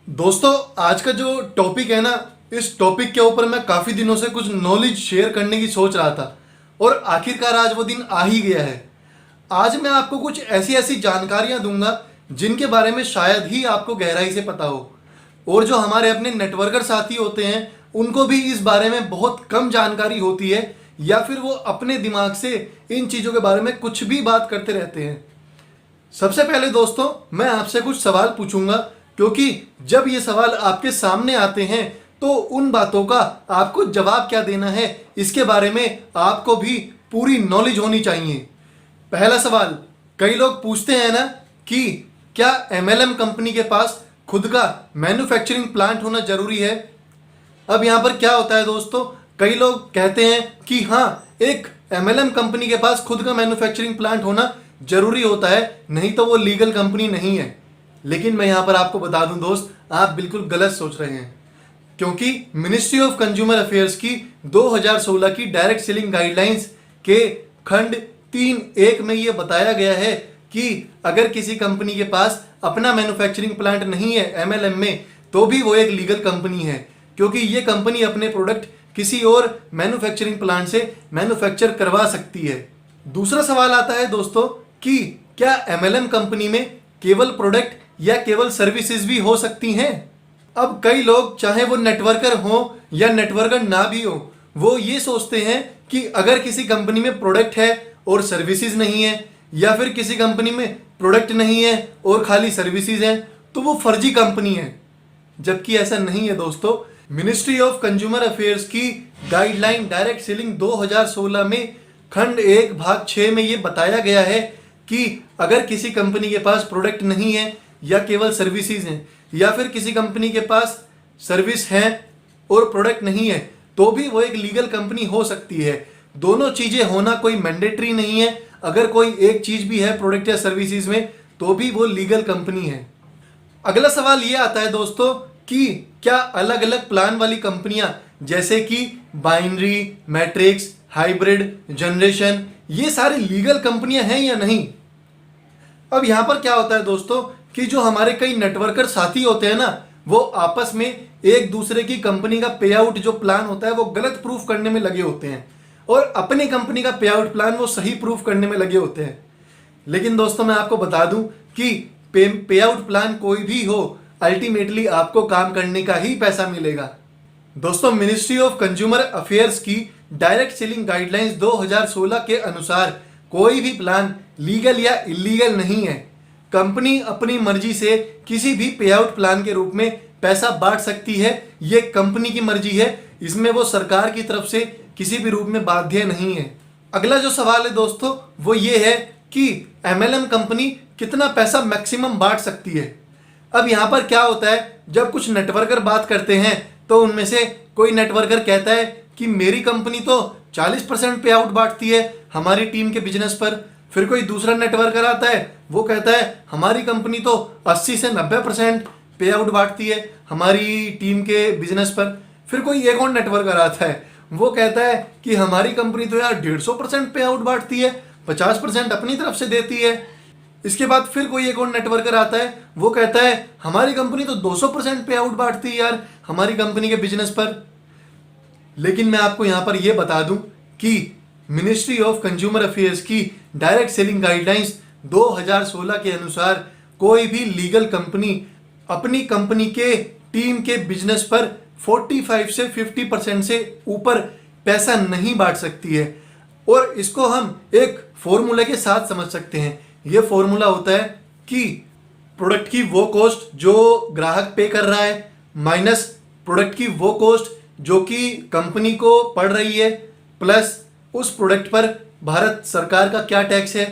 दोस्तों, आज का जो टॉपिक है ना, इस टॉपिक के ऊपर मैं काफ़ी दिनों से कुछ नॉलेज शेयर करने की सोच रहा था और आखिरकार आज वो दिन आ ही गया है। आज मैं आपको कुछ ऐसी ऐसी जानकारियां दूंगा जिनके बारे में शायद ही आपको गहराई से पता हो, और जो हमारे अपने नेटवर्कर साथी होते हैं उनको भी इस बारे में बहुत कम जानकारी होती है, या फिर वो अपने दिमाग से इन चीज़ों के बारे में कुछ भी बात करते रहते हैं। सबसे पहले दोस्तों, मैं आपसे कुछ सवाल पूछूंगा, क्योंकि जब ये सवाल आपके सामने आते हैं तो उन बातों का आपको जवाब क्या देना है इसके बारे में आपको भी पूरी नॉलेज होनी चाहिए। पहला सवाल, कई लोग पूछते हैं ना कि क्या एमएलएम कंपनी के पास खुद का मैन्युफैक्चरिंग प्लांट होना जरूरी है। अब यहाँ पर क्या होता है दोस्तों, कई लोग कहते हैं कि हाँ, एक एमएलएम कंपनी के पास खुद का मैन्युफैक्चरिंग प्लांट होना जरूरी होता है, नहीं तो वो लीगल कंपनी नहीं है। लेकिन मैं यहाँ पर आपको बता दूं दोस्त, आप बिल्कुल गलत सोच रहे हैं, क्योंकि मिनिस्ट्री ऑफ कंज्यूमर अफेयर्स की 2016 की डायरेक्ट सेलिंग गाइडलाइंस के खंड 3.1 में ये बताया गया है कि अगर किसी कंपनी के पास अपना मैन्युफैक्चरिंग प्लांट नहीं है एमएलएम में, तो भी वो एक लीगल कंपनी है, क्योंकि ये कंपनी अपने प्रोडक्ट किसी और मैन्युफैक्चरिंग प्लांट से मैन्युफैक्चर करवा सकती है। दूसरा सवाल आता है दोस्तों कि क्या एमएलएम कंपनी में केवल प्रोडक्ट या केवल सर्विसेज भी हो सकती हैं। अब कई लोग, चाहे वो नेटवर्कर हो या नेटवर्कर ना भी हो, वो ये सोचते हैं कि अगर किसी कंपनी में प्रोडक्ट है और सर्विसेज नहीं है, या फिर किसी कंपनी में प्रोडक्ट नहीं है और खाली सर्विसेज हैं, तो वो फर्जी कंपनी है। जबकि ऐसा नहीं है दोस्तों। मिनिस्ट्री ऑफ कंज्यूमर अफेयर्स की गाइडलाइन डायरेक्ट सेलिंग 2016 में खंड 1 भाग 6 में ये बताया गया है कि अगर किसी कंपनी के पास प्रोडक्ट नहीं है या केवल सर्विसेज हैं, या फिर किसी कंपनी के पास सर्विस है और प्रोडक्ट नहीं है, तो भी वो एक लीगल कंपनी हो सकती है। दोनों चीजें होना कोई मैंडेटरी नहीं है। अगर कोई एक चीज भी है प्रोडक्ट या सर्विसेज में, तो भी वो लीगल कंपनी है। अगला सवाल ये आता है दोस्तों कि क्या अलग अलग प्लान वाली कंपनियां जैसे कि बाइनरी, मैट्रिक्स, हाइब्रिड, जनरेशन, ये सारी लीगल कंपनियां हैं या नहीं। अब यहां पर क्या होता है दोस्तों कि जो हमारे कई नेटवर्कर साथी होते हैं ना, वो आपस में एक दूसरे की कंपनी का पे आउट जो प्लान होता है वो गलत प्रूफ करने में लगे होते हैं, और अपनी कंपनी का पे आउट प्लान वो सही प्रूफ करने में लगे होते हैं। लेकिन दोस्तों, मैं आपको बता दूं कि पे आउट प्लान कोई भी हो, अल्टीमेटली आपको काम करने का ही पैसा मिलेगा। दोस्तों, मिनिस्ट्री ऑफ कंज्यूमर अफेयर्स की डायरेक्ट सेलिंग गाइडलाइंस 2016 के अनुसार कोई भी प्लान लीगल या इलीगल नहीं है। कंपनी अपनी मर्जी से किसी भी पे आउट प्लान के रूप में पैसा बांट सकती है, ये कंपनी की मर्जी है, इसमें वो सरकार की तरफ से किसी भी रूप में बाध्य नहीं है। अगला जो सवाल है दोस्तों वो ये है कि एमएलएम कंपनी कितना पैसा मैक्सिमम बांट सकती है। अब यहाँ पर क्या होता है, जब कुछ नेटवर्कर बात करते हैं तो उनमें से कोई नेटवर्कर कहता है कि मेरी कंपनी तो 40% पे आउट बांटती है हमारी टीम के बिजनेस पर। फिर कोई दूसरा नेटवर्कर आता है, वो कहता है हमारी कंपनी तो 80 से 90% पे आउट बांटती है हमारी टीम के बिजनेस पर। फिर कोई एक और नेटवर्कर आता है, वो कहता है कि हमारी कंपनी तो यार 150% पे आउट बांटती है, 50% अपनी तरफ से देती है। इसके बाद फिर कोई एक और नेटवर्कर आता है, वो कहता है हमारी कंपनी तो 200% पे आउट बांटती है यार हमारी कंपनी के बिजनेस पर। लेकिन मैं आपको यहाँ पर यह बता दूं कि मिनिस्ट्री ऑफ कंज्यूमर अफेयर्स की डायरेक्ट सेलिंग गाइडलाइंस 2016 के अनुसार कोई भी लीगल कंपनी अपनी कंपनी के टीम के बिजनेस पर 45 से 50% से ऊपर पैसा नहीं बांट सकती है। और इसको हम एक फॉर्मूला के साथ समझ सकते हैं। यह फॉर्मूला होता है कि प्रोडक्ट की वो कॉस्ट जो ग्राहक पे कर रहा है, माइनस प्रोडक्ट की वो कॉस्ट जो कि कंपनी को पड़ रही है, प्लस उस प्रोडक्ट पर भारत सरकार का क्या टैक्स है,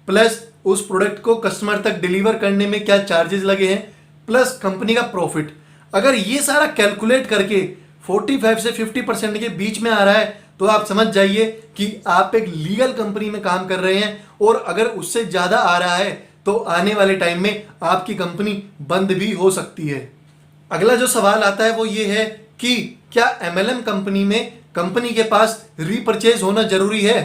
प्लस उस प्रोडक्ट को कस्टमर तक डिलीवर करने में क्या चार्जेस लगे हैं, प्लस कंपनी का प्रॉफिट। अगर ये सारा कैलकुलेट करके 45 से 50% के बीच में आ रहा है, तो आप समझ जाइए कि आप एक लीगल कंपनी में काम कर रहे हैं। और अगर उससे ज़्यादा आ रहा है तो आने वाले टाइम में आपकी कंपनी बंद भी हो सकती है। अगला जो सवाल आता है वो ये है कि क्या एमएलएम कंपनी में कंपनी के पास रीपरचेज होना जरूरी है।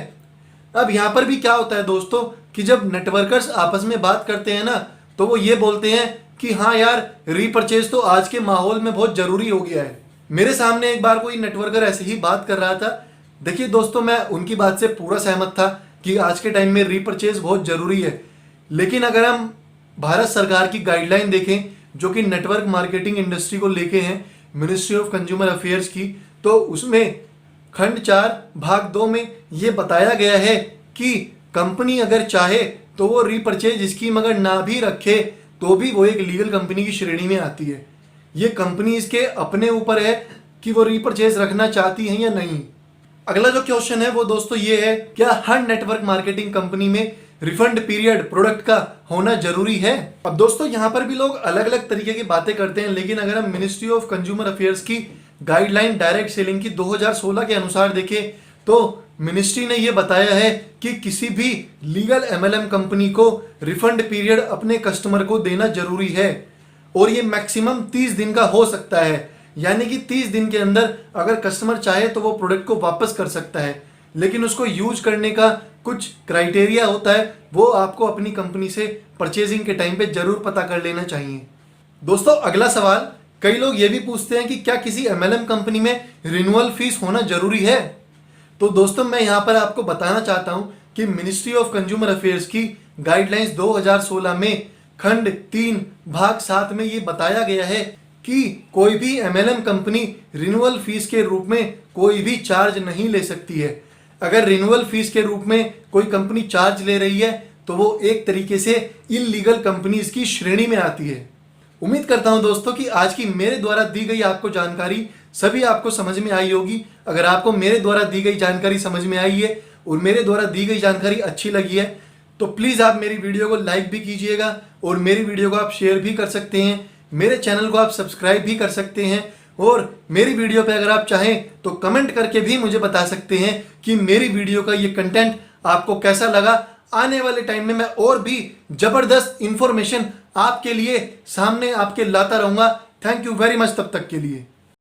अब यहाँ पर भी क्या होता है दोस्तों कि जब नेटवर्कर्स आपस में बात करते हैं ना, तो वो ये बोलते हैं कि हाँ यार, रीपरचेज तो आज के माहौल में बहुत ज़रूरी हो गया है। मेरे सामने एक बार कोई नेटवर्कर ऐसे ही बात कर रहा था। देखिए दोस्तों, मैं उनकी बात से पूरा सहमत था कि आज के टाइम में रीपरचेज बहुत ज़रूरी है। लेकिन अगर हम भारत सरकार की गाइडलाइन देखें, जो कि नेटवर्क मार्केटिंग इंडस्ट्री को लेके हैं, मिनिस्ट्री ऑफ कंज्यूमर अफेयर्स की, तो उसमें खंड 4 भाग 2 में ये बताया गया है कि कंपनी अगर चाहे तो वो रीपरचेज स्कीम अगर ना भी रखे तो भी वो एक लीगल कंपनी की श्रेणी में आती है। ये कंपनीज के अपने ऊपर है कि वो रीपरचेज रखना चाहती हैं या नहीं। अगला जो क्वेश्चन है वो दोस्तों ये है, क्या हर नेटवर्क मार्केटिंग कंपनी में रिफंड पीरियड प्रोडक्ट का होना जरूरी है? अब दोस्तों यहाँ पर भी लोग अलग अलग तरीके की बातें करते हैं, लेकिन अगर हम मिनिस्ट्री ऑफ कंज्यूमर अफेयर्स की गाइडलाइन डायरेक्ट सेलिंग की 2016 के अनुसार देखें तो मिनिस्ट्री ने यह बताया है कि किसी भी लीगल एमएलएम कंपनी को रिफंड पीरियड अपने कस्टमर को देना जरूरी है और ये मैक्सिमम 30 दिन का हो सकता है। यानी कि 30 दिन के अंदर अगर कस्टमर चाहे तो वो प्रोडक्ट को वापस कर सकता है, लेकिन उसको यूज करने का कुछ क्राइटेरिया होता है, वो आपको अपनी कंपनी से परचेजिंग के टाइम पे जरूर पता कर लेना चाहिए। दोस्तों अगला सवाल, कई लोग ये भी पूछते हैं कि क्या किसी एमएलएम कंपनी में रिन्यूअल फीस होना जरूरी है? तो दोस्तों मैं यहाँ पर आपको बताना चाहता हूँ कि मिनिस्ट्री ऑफ कंज्यूमर अफेयर्स की गाइडलाइंस 2016 में खंड 3 भाग 7 में ये बताया गया है कि कोई भी एमएलएम कंपनी रिन्यूअल फीस के रूप में कोई भी चार्ज नहीं ले सकती है। अगर रिन्यूअल फीस के रूप में कोई कंपनी चार्ज ले रही है तो वो एक तरीके से इलीगल कंपनीज की श्रेणी में आती है। उम्मीद करता हूं दोस्तों कि आज की मेरे द्वारा दी गई आपको जानकारी सभी आपको समझ में आई होगी। अगर आपको मेरे द्वारा दी गई जानकारी समझ में आई है और मेरे द्वारा दी गई जानकारी अच्छी लगी है तो प्लीज़ आप मेरी वीडियो को लाइक भी कीजिएगा और मेरी वीडियो को आप शेयर भी कर सकते हैं। मेरे चैनल को आप सब्सक्राइब भी कर सकते हैं और मेरी वीडियो पे अगर आप चाहें तो कमेंट करके भी मुझे बता सकते हैं कि मेरी वीडियो का ये कंटेंट आपको कैसा लगा। आने वाले टाइम में मैं और भी ज़बरदस्त इंफॉर्मेशन आपके लिए सामने आपके लाता रहूँगा। थैंक यू वेरी मच तब तक के लिए।